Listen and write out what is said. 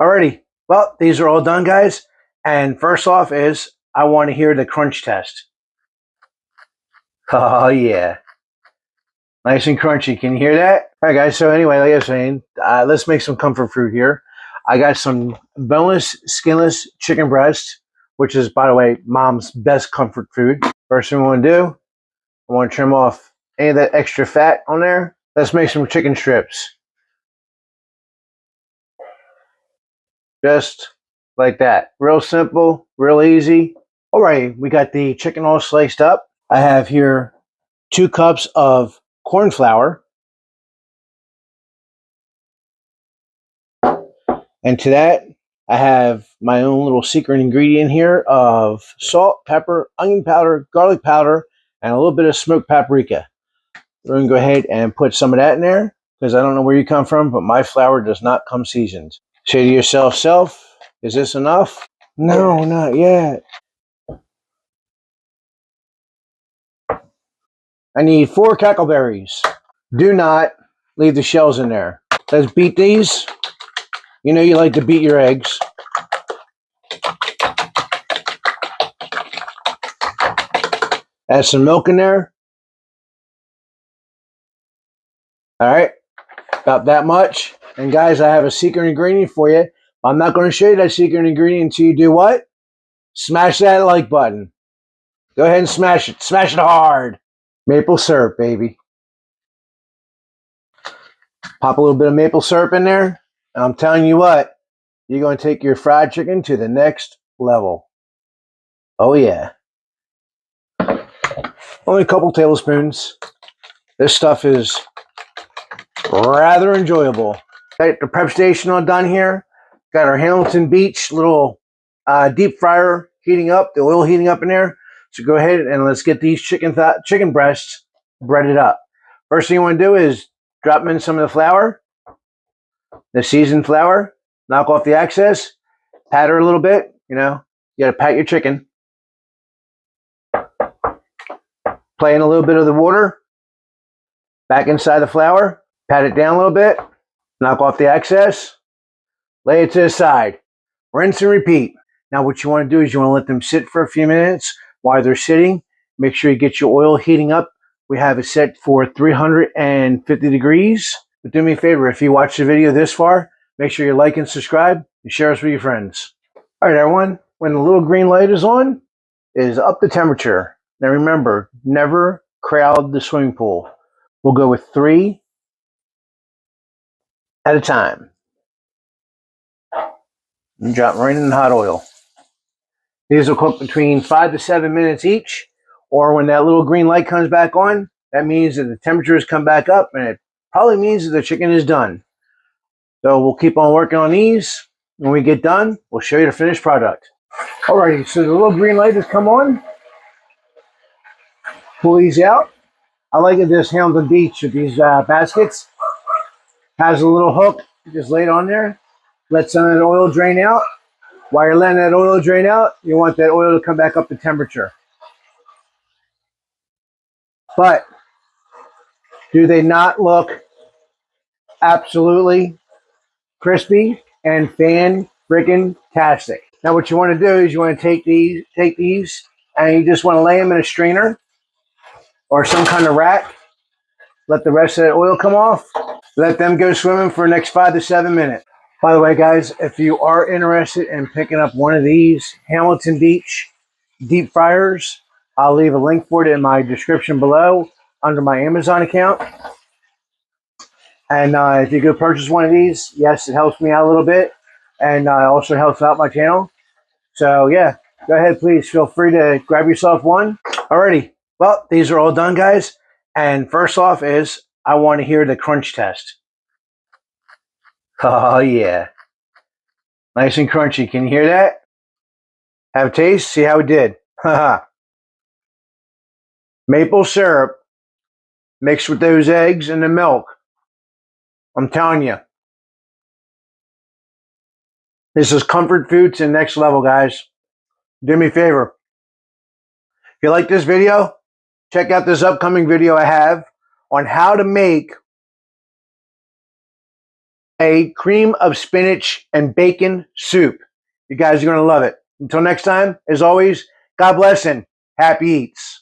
Alrighty, well, these are all done, guys. And first off is I want to hear the crunch test. Oh yeah, nice and crunchy. Can you hear that? All right, guys. So anyway, like I was saying, let's make some comfort food here. I got some boneless, skinless chicken breast, which is, by the way, Mom's best comfort food. First thing we want to do, I want to trim off any of that extra fat on there. Let's make some chicken strips. Just like that. Real simple, real easy. All right, we got the chicken all sliced up. I have here 2 cups of corn flour. And to that, I have my own little secret ingredient here of salt, pepper, onion powder, garlic powder, and a little bit of smoked paprika. We're going to go ahead and put some of that in there because I don't know where you come from, but my flour does not come seasoned. Say to yourself, is this enough? No, not yet. I need 4 cackleberries. Do not leave the shells in there. Let's beat these. You know you like to beat your eggs. Add some milk in there. All right, about that much. And guys, I have a secret ingredient for you. I'm not going to show you that secret ingredient until you do what? Smash that like button. Go ahead and smash it. Smash it hard. Maple syrup, baby. Pop a little bit of maple syrup in there. And I'm telling you what, you're going to take your fried chicken to the next level. Oh, yeah. Only a couple tablespoons. This stuff is rather enjoyable. Got the prep station all done here. Got our Hamilton Beach little deep fryer heating up, the oil heating up in there. So go ahead and let's get these chicken breasts breaded up. First thing you want to do is drop them in some of the flour, the seasoned flour, knock off the excess, pat her a little bit. You know, you got to pat your chicken. Play in a little bit of the water, back inside the flour, pat it down a little bit, knock off the excess, lay it to the side, rinse and repeat. Now what you want to do is you want to let them sit for a few minutes. While they're sitting, make sure you get your oil heating up. We have it set for 350 degrees. But do me a favor, if you watch the video this far, make sure you like and subscribe and share us with your friends. All right, everyone, when the little green light is on, it is up the temperature. Now remember, never crowd the swimming pool. We'll go with 3 at a time. And drop right in the hot oil. These will cook between 5 to 7 minutes each, or when that little green light comes back on, that means that the temperature has come back up, and it probably means that the chicken is done. So we'll keep on working on these. When we get done, we'll show you the finished product. Alrighty, so the little green light has come on. Pull these out. I like it this Hamilton Beach with these baskets. Has a little hook. You just lay it on there. Let some of the oil drain out. While you're letting that oil drain out, you want that oil to come back up to temperature. But do they not look absolutely crispy and fan-freaking-tastic? Now what you want to do is you want to take these and you just want to lay them in a strainer or some kind of rack. Let the rest of that oil come off. Let them go swimming for the next 5 to 7 minutes. By the way, guys, if you are interested in picking up one of these Hamilton Beach deep fryers, I'll leave a link for it in my description below under my Amazon account. And if you go purchase one of these, yes, it helps me out a little bit. And also helps out my channel. So, yeah, go ahead, please. Feel free to grab yourself one. Alrighty. Well, these are all done, guys. And first off is I want to hear the crunch test. Oh, yeah. Nice and crunchy. Can you hear that? Have a taste. See how it did. Haha. Maple syrup mixed with those eggs and the milk. I'm telling you. This is comfort food to the next level, guys. Do me a favor. If you like this video, check out this upcoming video I have on how to make a cream of spinach and bacon soup. You guys are going to love it. Until next time, as always, God bless and happy eats.